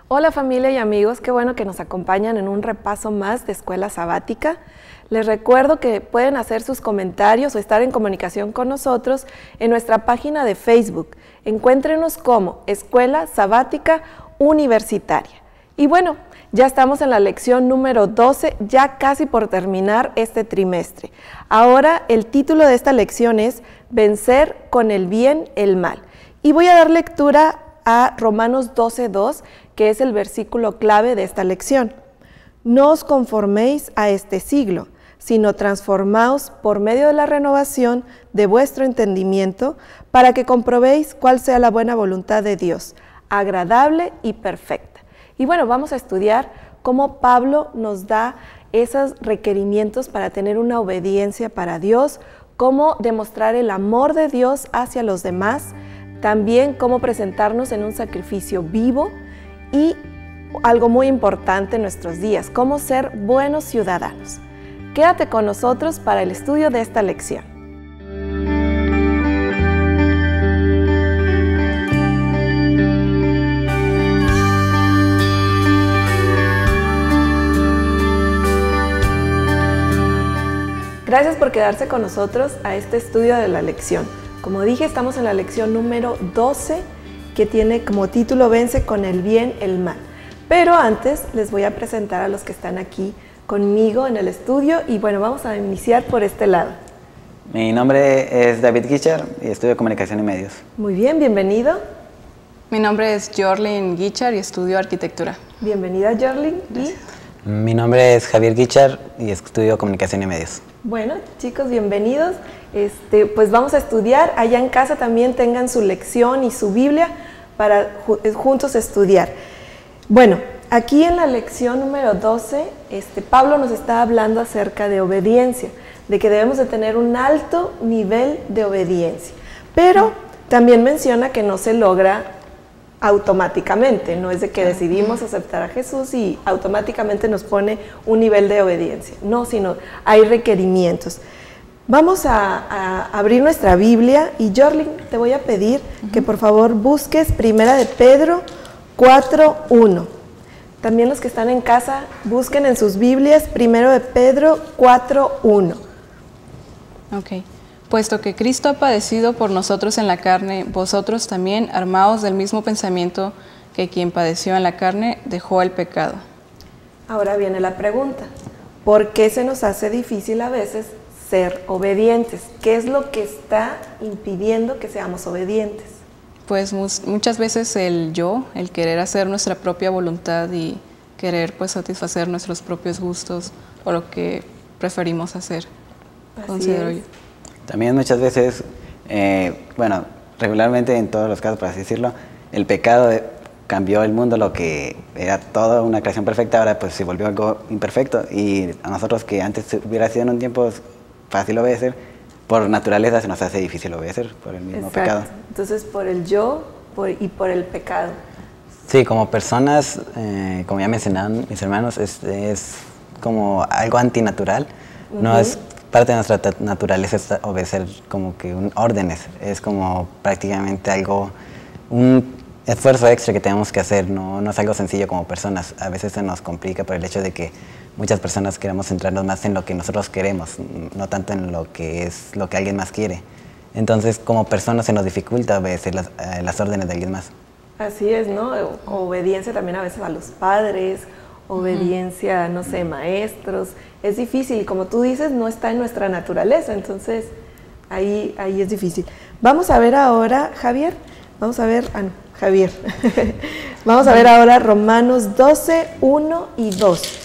Hola familia y amigos, qué bueno que nos acompañan en un repaso más de Escuela Sabática. Les recuerdo que pueden hacer sus comentarios o estar en comunicación con nosotros en nuestra página de Facebook. Encuéntrenos como Escuela Sabática Universitaria. Y bueno, ya estamos en la lección número 12, ya casi por terminar este trimestre. Ahora el título de esta lección es Vencer con el bien el mal. Y voy a dar lectura a Romanos 12:2, que es el versículo clave de esta lección. No os conforméis a este siglo, sino transformaos por medio de la renovación de vuestro entendimiento, para que comprobéis cuál sea la buena voluntad de Dios, agradable y perfecta. Y bueno, vamos a estudiar cómo Pablo nos da esos requerimientos para tener una obediencia para Dios, cómo demostrar el amor de Dios hacia los demás, también cómo presentarnos en un sacrificio vivo y algo muy importante en nuestros días, cómo ser buenos ciudadanos. Quédate con nosotros para el estudio de esta lección. Gracias por quedarse con nosotros a este estudio de la lección. Como dije, estamos en la lección número 12, que tiene como título Vence con el bien el mal. Pero antes les voy a presentar a los que están aquí conmigo en el estudio y bueno, vamos a iniciar por este lado. Mi nombre es David Guichar y estudio Comunicación y Medios. Muy bien, bienvenido. Mi nombre es Jorlyn Guichar y estudio Arquitectura. Bienvenida, Jorlyn. Mi nombre es Javier Guichar y estudio Comunicación y Medios. Bueno, chicos, bienvenidos. Pues vamos a estudiar. Allá en casa también tengan su lección y su Biblia para juntos estudiar. Bueno, aquí en la lección número 12, Pablo nos está hablando acerca de obediencia, de que debemos de tener un alto nivel de obediencia. Pero también menciona que no se logra automáticamente, no es de que decidimos aceptar a Jesús y automáticamente nos pone un nivel de obediencia, no, sino hay requerimientos. Vamos a abrir nuestra Biblia y Jorlyn, te voy a pedir que por favor busques Primera de Pedro 4:1. También los que están en casa busquen en sus Biblias Primero de Pedro 4:1. Ok. Puesto que Cristo ha padecido por nosotros en la carne, vosotros también, armaos del mismo pensamiento que quien padeció en la carne, dejó el pecado. Ahora viene la pregunta, ¿por qué se nos hace difícil a veces ser obedientes? ¿Qué es lo que está impidiendo que seamos obedientes? Pues muchas veces el querer hacer nuestra propia voluntad y querer pues satisfacer nuestros propios gustos o lo que preferimos hacer, considero yo. También muchas veces, regularmente en todos los casos, por así decirlo, el pecado cambió el mundo, lo que era toda una creación perfecta, ahora pues se volvió algo imperfecto y a nosotros que antes hubiera sido en un tiempo fácil obedecer, por naturaleza se nos hace difícil obedecer por el mismo pecado. Entonces por el y por el pecado. Sí, como personas, como ya mencionaron mis hermanos, es como algo antinatural, no es parte de nuestra naturaleza es obedecer como que órdenes, es como prácticamente un esfuerzo extra que tenemos que hacer, no es algo sencillo como personas, a veces se nos complica por el hecho de que muchas personas queremos centrarnos más en lo que nosotros queremos, no tanto en lo que alguien más quiere. Entonces, como personas se nos dificulta obedecer las órdenes de alguien más. Así es, ¿no? Obediencia también a veces a los padres, obediencia, no sé, maestros. Es difícil y como tú dices, no está en nuestra naturaleza, entonces ahí es difícil. Vamos a ver ahora, Javier, vamos a ver ahora Romanos 12:1 y 2.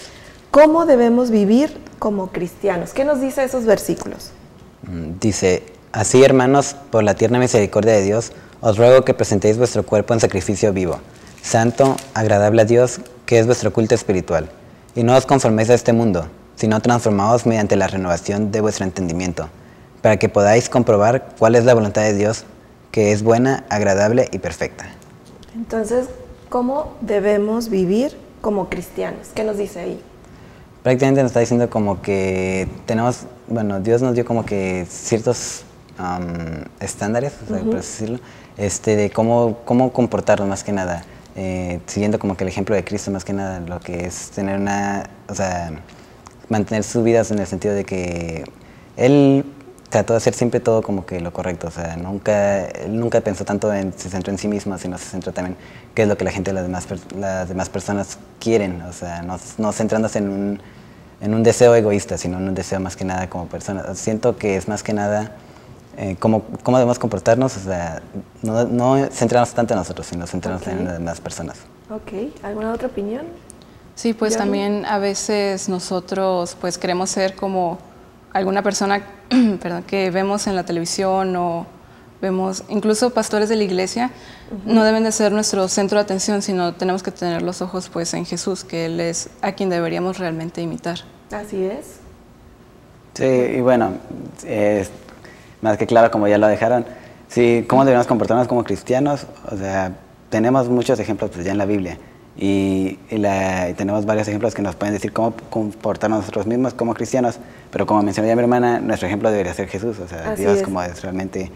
¿Cómo debemos vivir como cristianos? ¿Qué nos dice esos versículos? Dice, así hermanos, por la tierna misericordia de Dios, os ruego que presentéis vuestro cuerpo en sacrificio vivo, santo, agradable a Dios, que es vuestro culto espiritual. Y no os conforméis a este mundo, sino transformaos mediante la renovación de vuestro entendimiento, para que podáis comprobar cuál es la voluntad de Dios, que es buena, agradable y perfecta. Entonces, ¿cómo debemos vivir como cristianos? ¿Qué nos dice ahí? Prácticamente nos está diciendo como que Dios nos dio como que ciertos estándares, por así decirlo, de cómo comportarnos más que nada. siguiendo como que el ejemplo de Cristo más que nada, lo que es tener o sea, mantener su vida en el sentido de que Él trató de hacer siempre todo como que lo correcto, o sea, él nunca pensó tanto se centró en sí mismo, sino se centró también qué es lo que la gente, las demás personas quieren, o sea, no centrándose en un deseo egoísta, sino en un deseo más que nada como persona. Siento que es más que nada cómo debemos comportarnos, o sea, no centrarnos tanto en nosotros, sino centrarnos en las demás personas. Ok, ¿alguna otra opinión? Sí, pues también a veces nosotros pues queremos ser como alguna persona perdón, que vemos en la televisión o vemos, incluso pastores de la iglesia, no deben de ser nuestro centro de atención, sino tenemos que tener los ojos pues en Jesús, que Él es a quien deberíamos realmente imitar. Así es. Sí, y bueno, más que claro, como ya lo dejaron, sí, ¿cómo debemos comportarnos como cristianos? O sea, tenemos muchos ejemplos pues, ya en la Biblia y tenemos varios ejemplos que nos pueden decir cómo comportarnos nosotros mismos como cristianos, pero como mencionó ya mi hermana, nuestro ejemplo debería ser Jesús, o sea, Así Dios es. como es realmente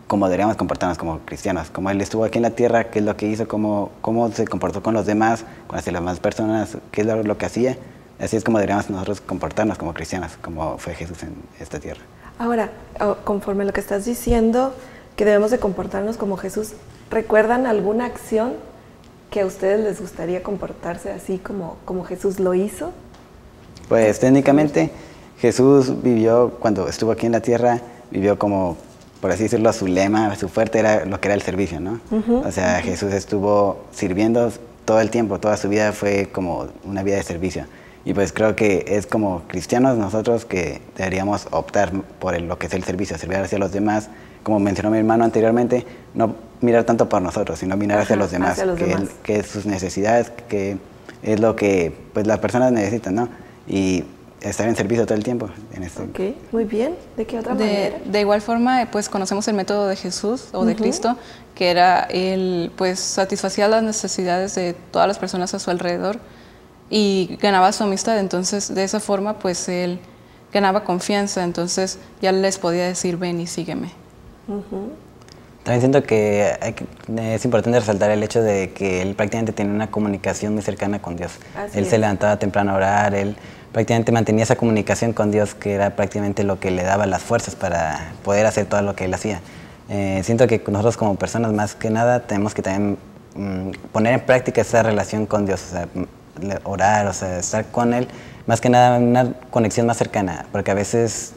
cómo deberíamos comportarnos como cristianos, como Él estuvo aquí en la tierra, qué es lo que hizo, cómo se comportó con los demás, con las demás personas, qué es lo que hacía. Así es como deberíamos nosotros comportarnos como cristianos, como fue Jesús en esta tierra. Ahora, conforme a lo que estás diciendo, que debemos de comportarnos como Jesús, ¿recuerdan alguna acción que a ustedes les gustaría comportarse así como Jesús lo hizo? Pues técnicamente Jesús vivió, cuando estuvo aquí en la tierra, vivió como, por así decirlo, su lema, su fuerte era lo que era el servicio, ¿no? O sea, Jesús estuvo sirviendo todo el tiempo, toda su vida fue como una vida de servicio. Y pues creo que es como cristianos nosotros que deberíamos optar por lo que es el servicio, servir hacia los demás. Como mencionó mi hermano anteriormente, no mirar tanto por nosotros, sino mirar hacia los demás, que es sus necesidades, que es lo que pues, las personas necesitan, ¿no? Y estar en servicio todo el tiempo. Ok, muy bien. ¿De qué otra manera? De igual forma, pues conocemos el método de Jesús o de Cristo, que era él, pues satisfacía las necesidades de todas las personas a su alrededor y ganaba su amistad. Entonces, de esa forma, pues él ganaba confianza. Entonces, ya les podía decir, ven y sígueme. También siento que es importante resaltar el hecho de que él prácticamente tenía una comunicación muy cercana con Dios. Él se levantaba temprano a orar, él prácticamente mantenía esa comunicación con Dios, que era prácticamente lo que le daba las fuerzas para poder hacer todo lo que él hacía. Siento que nosotros como personas más que nada tenemos que también poner en práctica esa relación con Dios, o sea, orar, o sea, estar con Él, más que nada una conexión más cercana, porque a veces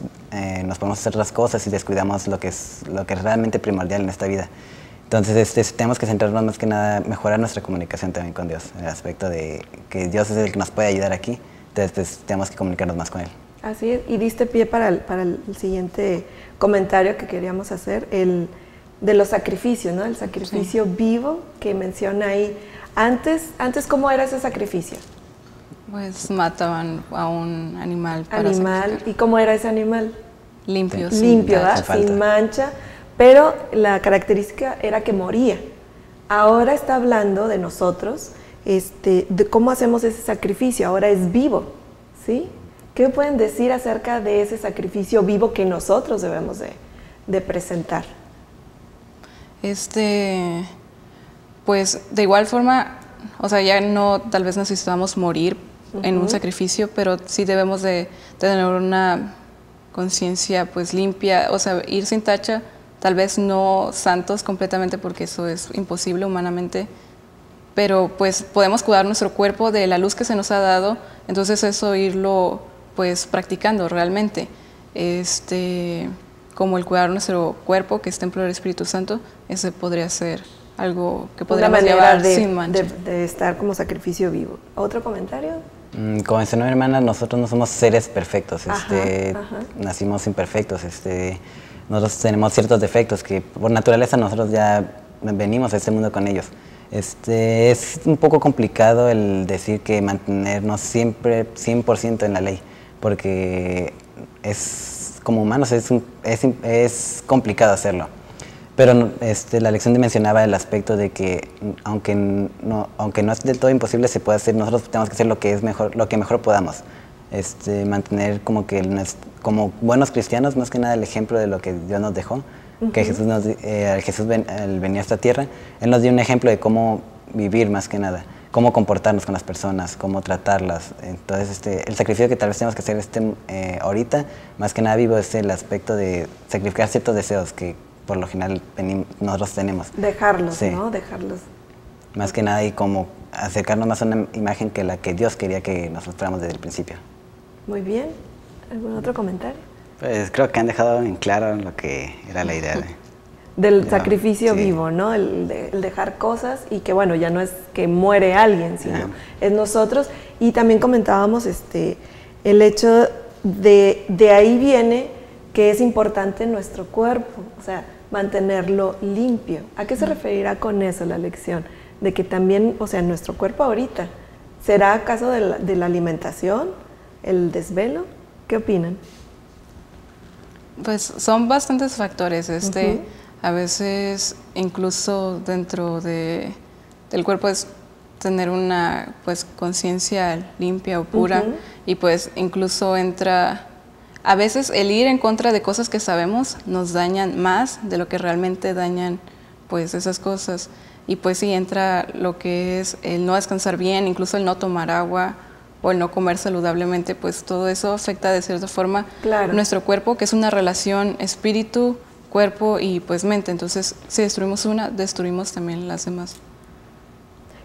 nos podemos hacer las cosas y descuidamos lo que es realmente primordial en esta vida. Entonces tenemos que centrarnos más que nada, mejorar nuestra comunicación también con Dios, en el aspecto de que Dios es el que nos puede ayudar aquí, entonces pues, tenemos que comunicarnos más con Él. Así es, y diste pie para el siguiente comentario que queríamos hacer, el de los sacrificios, ¿no? El sacrificio vivo que menciona ahí. Antes, ¿cómo era ese sacrificio? Pues mataban a un animal para sacrificar. ¿Y cómo era ese animal? Limpio, limpio, sin mancha, pero la característica era que moría. Ahora está hablando de nosotros, de cómo hacemos ese sacrificio, ahora es vivo, ¿sí? ¿Qué me pueden decir acerca de ese sacrificio vivo que nosotros debemos de presentar? Pues de igual forma, o sea, ya no tal vez necesitamos morir en un sacrificio, pero sí debemos de tener una conciencia pues limpia, o sea, ir sin tacha, tal vez no santos completamente porque eso es imposible humanamente, pero pues podemos cuidar nuestro cuerpo de la luz que se nos ha dado, entonces eso irlo pues practicando realmente, como el cuidar nuestro cuerpo, que es templo del Espíritu Santo, ese podría ser algo que podríamos llevar sin mancha. De estar como sacrificio vivo. ¿Otro comentario? Como mencionó mi hermana, nosotros no somos seres perfectos, nacimos imperfectos, nosotros tenemos ciertos defectos que por naturaleza nosotros ya venimos a este mundo con ellos. Es un poco complicado el decir que mantenernos siempre 100% en la ley, porque como humanos es complicado hacerlo. Pero la lección mencionaba el aspecto de que aunque no es del todo imposible, se puede hacer, nosotros tenemos que hacer lo que mejor podamos. Mantener como buenos cristianos, más que nada el ejemplo de lo que Dios nos dejó, que Jesús venía a esta tierra, Él nos dio un ejemplo de cómo vivir más que nada, cómo comportarnos con las personas, cómo tratarlas. Entonces, el sacrificio que tal vez tenemos que hacer ahorita, más que nada vivo, es el aspecto de sacrificar ciertos deseos que por lo general nosotros tenemos. Dejarlos, sí. ¿no? Dejarlos. Más que nada, y como acercarnos más a una imagen que la que Dios quería que nos mostráramos desde el principio. Muy bien. ¿Algún otro comentario? Pues creo que han dejado en claro lo que era la idea del sacrificio sí. vivo, ¿no? El dejar cosas y que, bueno, ya no es que muere alguien, sino es nosotros. Y también comentábamos el hecho de ahí viene que es importante nuestro cuerpo, o sea, mantenerlo limpio. ¿A qué se referirá con eso la lección? De que también, o sea, nuestro cuerpo ahorita, ¿será acaso de la alimentación, el desvelo? ¿Qué opinan? Pues son bastantes factores. A veces incluso dentro del cuerpo es tener una conciencia limpia o pura, y pues incluso entra, a veces el ir en contra de cosas que sabemos nos dañan más de lo que realmente dañan pues esas cosas. Y pues sí entra lo que es el no descansar bien, incluso el no tomar agua o el no comer saludablemente, pues todo eso afecta de cierta forma nuestro cuerpo, que es una relación espíritu, cuerpo y pues mente. Entonces, si destruimos una, destruimos también las demás.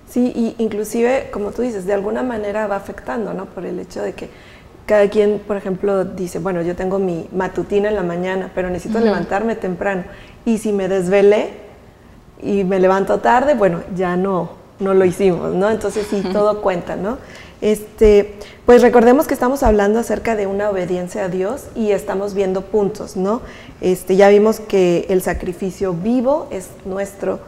Sí, y inclusive, como tú dices, de alguna manera va afectando, ¿no? Por el hecho de que cada quien, por ejemplo, dice, bueno, yo tengo mi matutina en la mañana, pero necesito levantarme temprano. Y si me desvelé y me levanto tarde, bueno, ya no lo hicimos, ¿no? Entonces sí, todo cuenta, ¿no? Pues recordemos que estamos hablando acerca de una obediencia a Dios y estamos viendo puntos, ¿no? Ya vimos que el sacrificio vivo es nuestro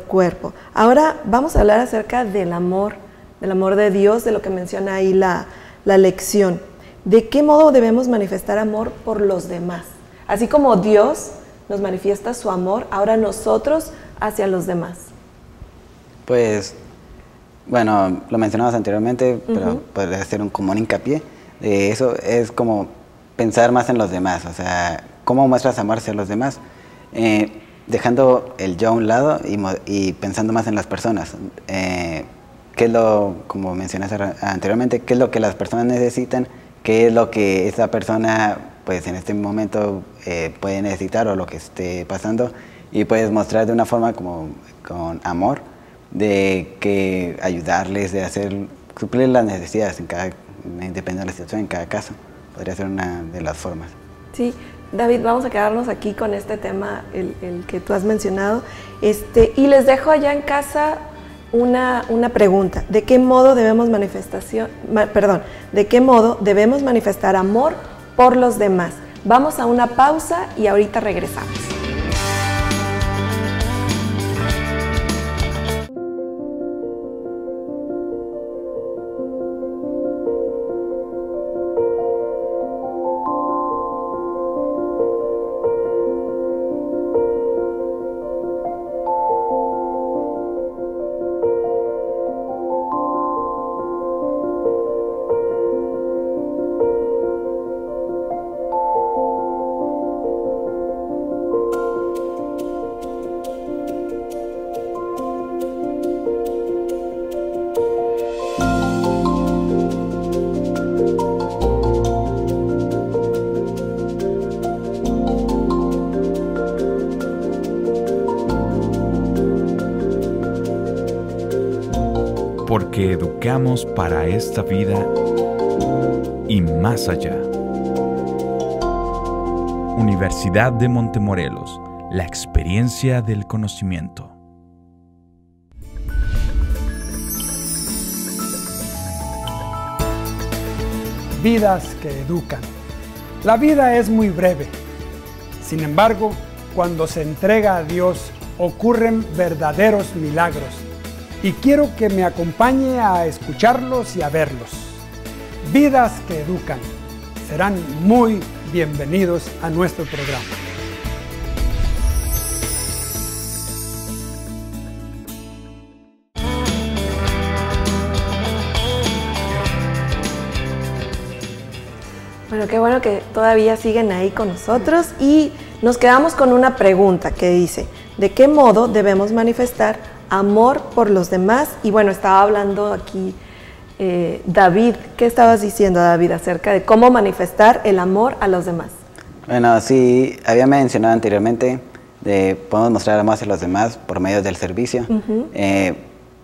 cuerpo. Ahora vamos a hablar acerca del amor de Dios, de lo que menciona ahí la lección. ¿De qué modo debemos manifestar amor por los demás? Así como Dios nos manifiesta su amor, ahora nosotros hacia los demás. Pues, bueno, lo mencionabas anteriormente, pero podría ser como un hincapié. Eso es como pensar más en los demás, o sea, cómo muestras amor hacia los demás, dejando el yo a un lado y pensando más en las personas. ¿Qué es como mencionaste anteriormente, qué es lo que las personas necesitan, qué es lo que esa persona, pues en este momento puede necesitar o lo que esté pasando, y puedes mostrar de una forma como con amor, de que ayudarles, de suplir las necesidades dependiendo de la situación en cada caso. Podría ser una de las formas. Sí, David, vamos a quedarnos aquí con este tema, el que tú has mencionado, y les dejo allá en casa una pregunta. ¿De qué modo debemos manifestar amor por los demás? Vamos a una pausa y ahorita regresamos. Porque educamos para esta vida y más allá. Universidad de Montemorelos, la experiencia del conocimiento. Vidas que educan. La vida es muy breve. Sin embargo, cuando se entrega a Dios, ocurren verdaderos milagros. Y quiero que me acompañe a escucharlos y a verlos. Vidas que educan. Serán muy bienvenidos a nuestro programa. Bueno, qué bueno que todavía siguen ahí con nosotros y nos quedamos con una pregunta que dice, ¿de qué modo debemos manifestar amor por los demás. Y bueno, estaba hablando aquí David. ¿Qué estabas diciendo, David, acerca de cómo manifestar el amor a los demás? Bueno, sí, había mencionado anteriormente podemos mostrar amor hacia los demás por medio del servicio,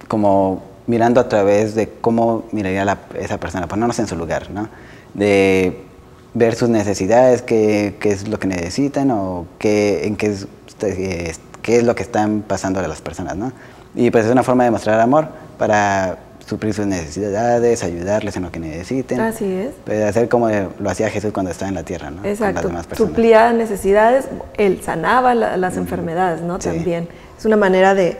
como mirando a través de cómo miraría esa persona, ponernos en su lugar, ¿no? De ver sus necesidades, qué es lo que necesitan o qué es lo que están pasando a las personas, ¿no? Y pues es una forma de mostrar amor para suplir sus necesidades, ayudarles en lo que necesiten. Así es. Pues hacer como lo hacía Jesús cuando estaba en la tierra, ¿no? Exacto. Con las demás personas. Suplía necesidades, él sanaba las enfermedades, ¿no? Sí. También. Es una manera de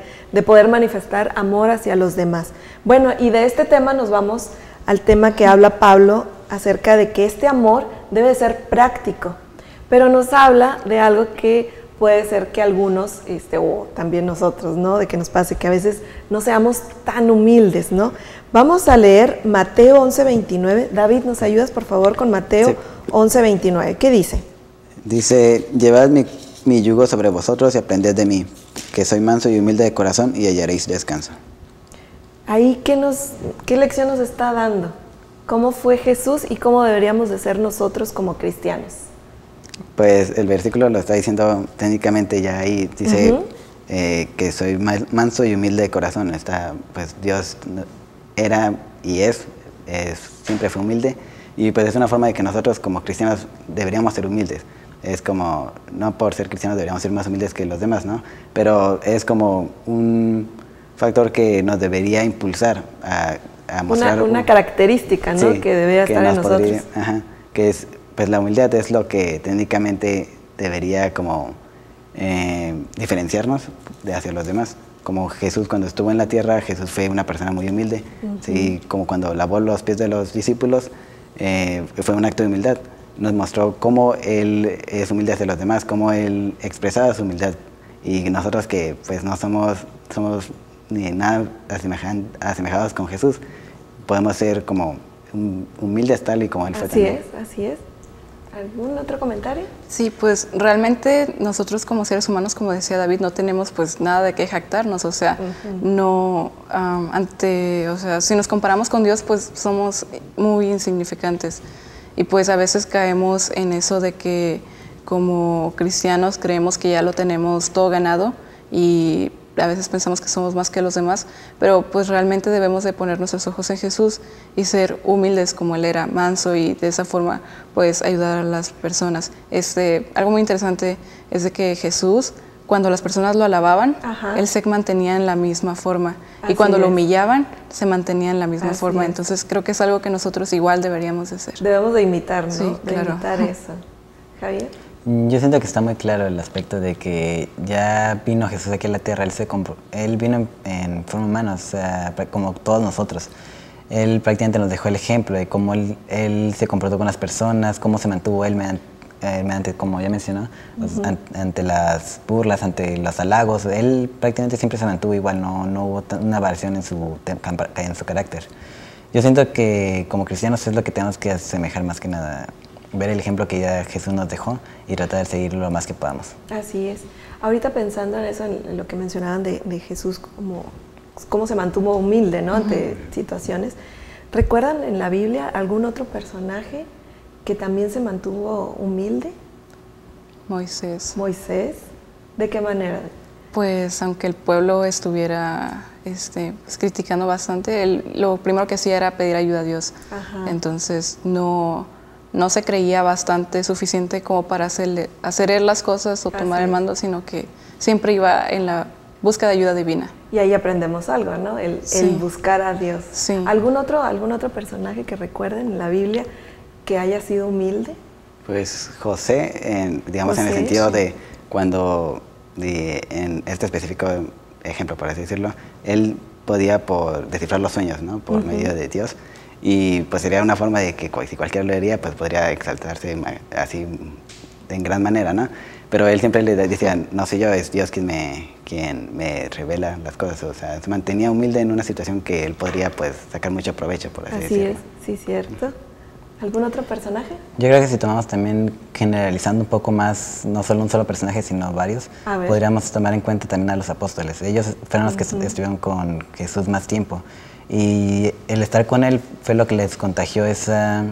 poder manifestar amor hacia los demás. Bueno, y de este tema nos vamos al tema que habla Pablo acerca de que este amor debe ser práctico, pero nos habla de algo que puede ser que algunos, o también nosotros, ¿no? De que nos pase que a veces no seamos tan humildes, ¿no? Vamos a leer Mateo 11:29. David, ¿nos ayudas por favor con Mateo 11:29? ¿Qué dice? Dice, llevad mi yugo sobre vosotros y aprended de mí, que soy manso y humilde de corazón y hallaréis descanso. Ahí, ¿qué lección nos está dando? ¿Cómo fue Jesús y cómo deberíamos de ser nosotros como cristianos? Pues el versículo lo está diciendo técnicamente ya ahí, dice que soy manso y humilde de corazón. Pues Dios era y siempre fue humilde, y pues es una forma de que nosotros como cristianos deberíamos ser humildes. Es como, no por ser cristianos deberíamos ser más humildes que los demás, ¿no? Pero es como un factor que nos debería impulsar a mostrar... Una característica, ¿no? Sí, que debería estar en nosotros. Que es... Pues la humildad es lo que técnicamente debería como diferenciarnos hacia los demás. Como Jesús cuando estuvo en la tierra, Jesús fue una persona muy humilde. ¿Sí? Como cuando lavó los pies de los discípulos, fue un acto de humildad. Nos mostró cómo Él es humilde hacia los demás, cómo Él expresaba su humildad. Y nosotros que pues no somos ni nada asemejados con Jesús, podemos ser como humildes tal y como Él fue también. Así es. ¿Algún otro comentario? Sí, pues realmente nosotros como seres humanos, como decía David, no tenemos pues nada de qué jactarnos, o sea, si nos comparamos con Dios, pues somos muy insignificantes, y pues a veces caemos en eso de que como cristianos creemos que ya lo tenemos todo ganado, y a veces pensamos que somos más que los demás, pero pues realmente debemos de poner nuestros ojos en Jesús y ser humildes como Él era, manso, y de esa forma pues ayudar a las personas. Algo muy interesante es de que Jesús, cuando las personas lo alababan, Él se mantenía en la misma forma, y cuando lo humillaban, se mantenía en la misma forma. Entonces creo que es algo que nosotros igual deberíamos de hacer. Debemos de imitar, ¿no? Sí, claro. De imitar eso. Javier. Yo siento que está muy claro el aspecto de que ya vino Jesús aquí a la tierra, Él vino en forma humana, o sea, como todos nosotros. Él prácticamente nos dejó el ejemplo de cómo él se comportó con las personas, cómo se mantuvo Él mediante, como ya mencionó, ante las burlas, ante los halagos. Él prácticamente siempre se mantuvo igual, no hubo una variación en su carácter. Yo siento que como cristianos es lo que tenemos que asemejar más que nada, ver el ejemplo que ya Jesús nos dejó y tratar de seguirlo lo más que podamos. Así es. Ahorita pensando en eso, en lo que mencionaban de Jesús, cómo se mantuvo humilde, ¿no? Ante situaciones. ¿Recuerdan en la Biblia algún otro personaje que también se mantuvo humilde? Moisés. ¿Moisés? ¿De qué manera? Pues aunque el pueblo estuviera pues, criticando bastante, él lo primero que hacía era pedir ayuda a Dios. Entonces no se creía bastante suficiente como para hacer él las cosas o tomar el mando, sino que siempre iba en la búsqueda de ayuda divina. Y ahí aprendemos algo, ¿no? El buscar a Dios. Sí. ¿Algún otro personaje que recuerden en la Biblia que haya sido humilde? Pues José, digamos en el sentido de cuando, en este específico ejemplo, por así decirlo, él podía descifrar los sueños, ¿no? Por medio de Dios. Y pues sería una forma de que si cualquiera lo haría, pues podría exaltarse así en gran manera, ¿no? Pero él siempre le decía, no soy yo, es Dios quien me revela las cosas. O sea, se mantenía humilde en una situación que él podría pues sacar mucho provecho, por así decirlo. Así es, sí, cierto. ¿Algún otro personaje? Yo creo que si tomamos también, generalizando un poco más, no solo un solo personaje, sino varios, podríamos tomar en cuenta también a los apóstoles. Ellos fueron los que estuvieron con Jesús más tiempo. Y el estar con él fue lo que les contagió esa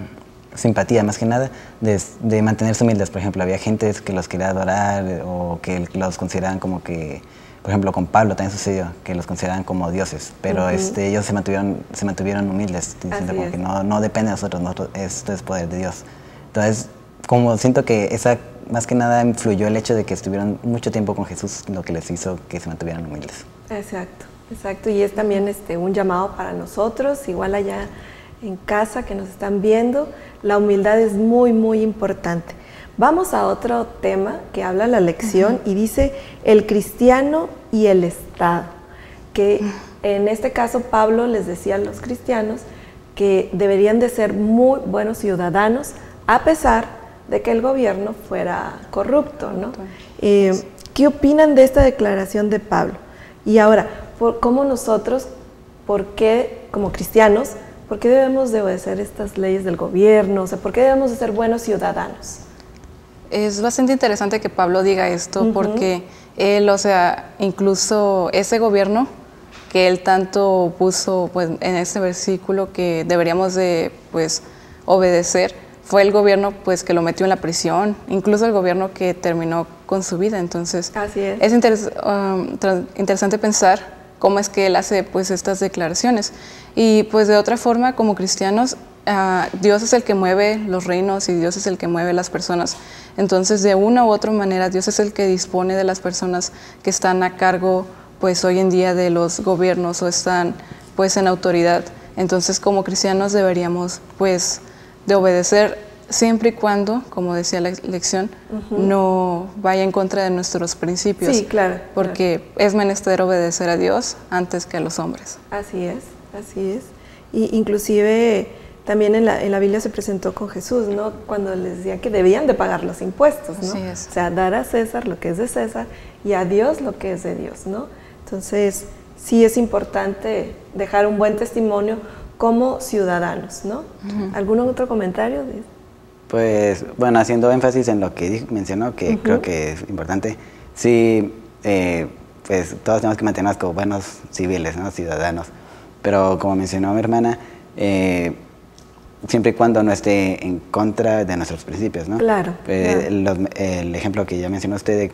simpatía, más que nada, de mantenerse humildes. Por ejemplo, había gente que los quería adorar o que los consideraban como que, por ejemplo, con Pablo también sucedió, que los consideraban como dioses, pero ellos se mantuvieron humildes, diciendo como que no depende de nosotros, esto es poder de Dios. Entonces, como siento que esa, más que nada, influyó el hecho de que estuvieron mucho tiempo con Jesús, lo que les hizo que se mantuvieran humildes. Exacto, exacto, y es también un llamado para nosotros, igual allá en casa que nos están viendo, la humildad es muy, muy importante. Vamos a otro tema que habla la lección y dice el cristiano y el Estado, que en este caso Pablo les decía a los cristianos que deberían de ser muy buenos ciudadanos a pesar de que el gobierno fuera corrupto, ¿no? ¿Qué opinan de esta declaración de Pablo? Y ahora, ¿cómo nosotros, por qué como cristianos, por qué debemos de obedecer estas leyes del gobierno? O sea, ¿por qué debemos de ser buenos ciudadanos? Es bastante interesante que Pablo diga esto porque él, o sea, incluso ese gobierno que él tanto puso pues, en este versículo que deberíamos de pues, obedecer, fue el gobierno pues, que lo metió en la prisión, incluso el gobierno que terminó con su vida. Entonces, es interesante pensar cómo es que él hace pues, estas declaraciones. Y pues de otra forma, como cristianos, Dios es el que mueve los reinos y Dios es el que mueve las personas. Entonces, de una u otra manera, Dios es el que dispone de las personas que están a cargo, pues hoy en día de los gobiernos o están pues en autoridad. Entonces, como cristianos deberíamos pues de obedecer siempre y cuando, como decía la lección, no vaya en contra de nuestros principios. Sí, claro. Porque es menester obedecer a Dios antes que a los hombres. Así es, así es. Y inclusive también en la Biblia se presentó con Jesús, ¿no? Cuando les decía que debían de pagar los impuestos, ¿no? Así es. O sea, dar a César lo que es de César y a Dios lo que es de Dios, ¿no? Entonces, sí es importante dejar un buen testimonio como ciudadanos, ¿no? ¿Algún otro comentario de esto? Pues, bueno, haciendo énfasis en lo que mencionó, que creo que es importante, sí, pues todos tenemos que mantenernos como buenos civiles, ¿no? Ciudadanos, pero como mencionó mi hermana, siempre y cuando no esté en contra de nuestros principios, ¿no? Claro. El ejemplo que ya mencionó usted,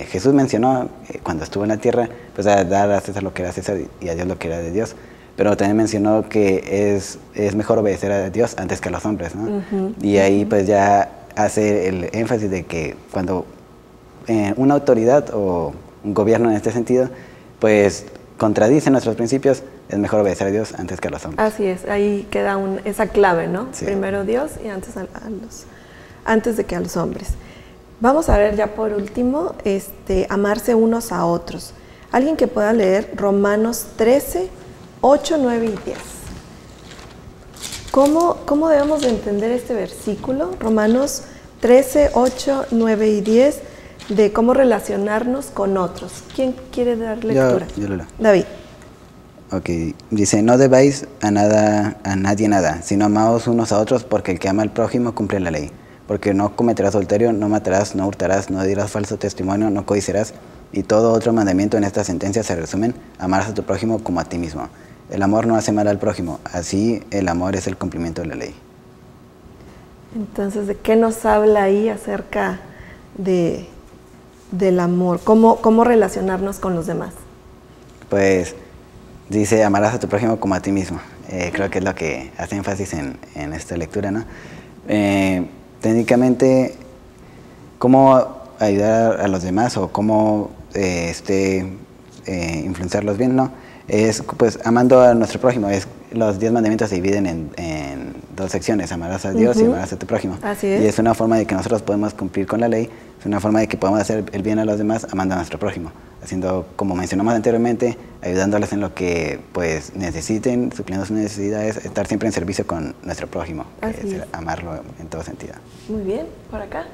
Jesús mencionó cuando estuvo en la tierra, pues a dar a César lo que era César y a Dios lo que era de Dios. Pero también mencionó que es mejor obedecer a Dios antes que a los hombres, ¿no? Y ahí pues ya hace el énfasis de que cuando una autoridad o un gobierno en este sentido, pues contradice nuestros principios, es mejor obedecer a Dios antes que a los hombres. Así es, ahí queda esa clave, ¿no? Sí. Primero Dios y antes de que a los hombres. Vamos a ver ya por último, amarse unos a otros. Alguien que pueda leer Romanos 13, 8, 9 y 10. ¿Cómo debemos de entender este versículo? Romanos 13, 8, 9 y 10, de cómo relacionarnos con otros. ¿Quién quiere dar lectura? Yo lo leo. David. Ok, dice, no debáis a nadie nada, sino amaos unos a otros, porque el que ama al prójimo cumple la ley. Porque no cometerás adulterio, no matarás, no hurtarás, no dirás falso testimonio, no codiciarás, y todo otro mandamiento en esta sentencia se resumen, amarás a tu prójimo como a ti mismo. El amor no hace mal al prójimo, así el amor es el cumplimiento de la ley. Entonces, ¿de qué nos habla ahí acerca del amor? ¿Cómo relacionarnos con los demás? Pues dice, amarás a tu prójimo como a ti mismo. Creo que es lo que hace énfasis en esta lectura, ¿no? Técnicamente, ¿cómo ayudar a los demás o cómo influenciarlos bien, ¿no? Es pues amando a nuestro prójimo. Los 10 mandamientos se dividen en dos secciones, amarás a Dios y amarás a tu prójimo. Así es. Y es una forma de que nosotros podemos cumplir con la ley, es una forma de que podemos hacer el bien a los demás amando a nuestro prójimo, haciendo, como mencionamos anteriormente, ayudándoles en lo que pues necesiten, supliendo sus necesidades, estar siempre en servicio con nuestro prójimo, que es amarlo en todo sentido. Muy bien, por acá.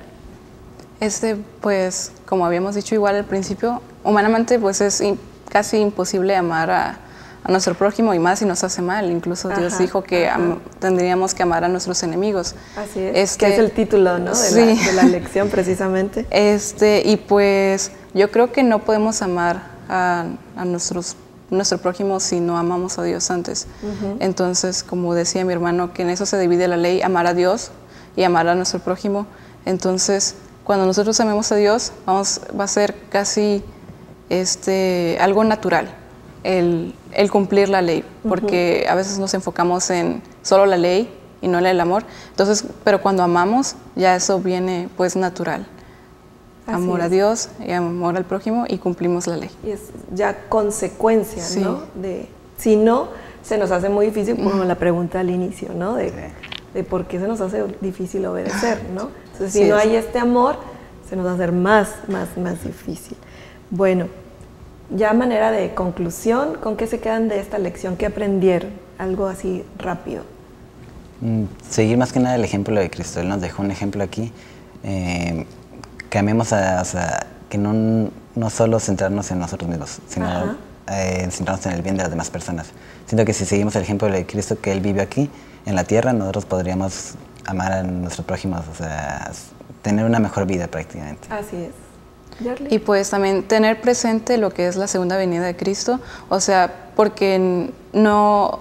Pues, como habíamos dicho igual al principio, humanamente pues es casi imposible amar a nuestro prójimo y más si nos hace mal. Incluso Dios dijo que tendríamos que amar a nuestros enemigos. Así es, que es el título, ¿no? de la lección precisamente. Y pues yo creo que no podemos amar a nuestro prójimo si no amamos a Dios antes. Entonces, como decía mi hermano, que en eso se divide la ley, amar a Dios y amar a nuestro prójimo. Entonces, cuando nosotros amemos a Dios, va a ser casi algo natural el cumplir la ley, porque a veces nos enfocamos en solo la ley y no en el amor. Entonces, pero cuando amamos, ya eso viene pues natural. Amor a Dios y amor al prójimo, y cumplimos la ley. Y es ya consecuencia, ¿no? Si no, se nos hace muy difícil, como la pregunta al inicio, ¿no? De por qué se nos hace difícil obedecer, ¿no? Entonces, si no hay este amor, se nos va a hacer más difícil. Bueno, ya a manera de conclusión, ¿con qué se quedan de esta lección? ¿Qué aprendieron? Algo así rápido. Seguir más que nada el ejemplo de Cristo. Él nos dejó un ejemplo aquí, que amemos que no solo centrarnos en nosotros mismos, sino centrarnos en el bien de las demás personas. Siento que si seguimos el ejemplo de Cristo que Él vive aquí, en la tierra, nosotros podríamos amar a nuestros prójimos, tener una mejor vida prácticamente. Así es. Yarly. Y pues también tener presente lo que es la segunda venida de Cristo, porque no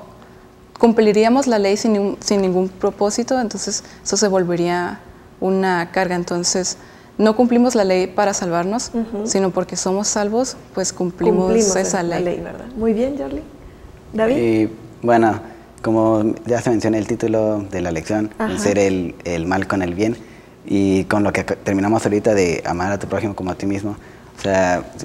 cumpliríamos la ley sin ningún propósito, entonces eso se volvería una carga. Entonces, no cumplimos la ley para salvarnos, sino porque somos salvos, pues cumplimos esa ley. ¿Verdad? Muy bien, Yarly. David. Bueno, como ya se menciona el título de la lección, vencer el mal con el bien, y con lo que terminamos ahorita de amar a tu prójimo como a ti mismo.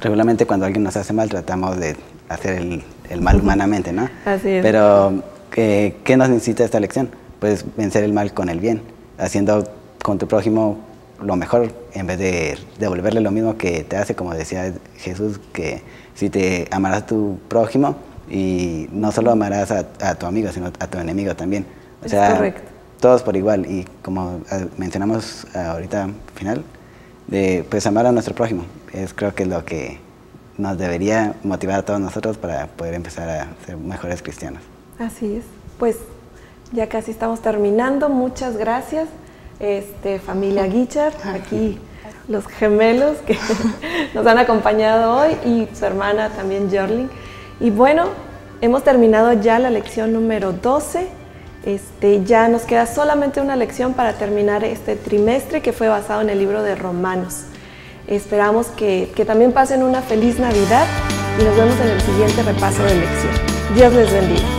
Regularmente cuando alguien nos hace mal tratamos de hacer el mal humanamente, ¿no? Así es. Pero, ¿qué nos necesita esta lección? Pues vencer el mal con el bien, haciendo con tu prójimo lo mejor en vez de devolverle lo mismo que te hace, como decía Jesús, que si te amarás a tu prójimo, y no solo amarás a tu amigo, sino a tu enemigo también. Es correcto. Todos por igual, y como mencionamos ahorita al final, pues amar a nuestro prójimo, creo que es lo que nos debería motivar a todos nosotros para poder empezar a ser mejores cristianos. Así es. Pues ya casi estamos terminando. Muchas gracias, familia Guichard, aquí los gemelos que nos han acompañado hoy, y su hermana también, Jorling. Y bueno, hemos terminado ya la lección número 12. Ya nos queda solamente una lección para terminar este trimestre, que fue basado en el libro de Romanos. Esperamos que también pasen una feliz Navidad, y nos vemos en el siguiente repaso de lección. Dios les bendiga.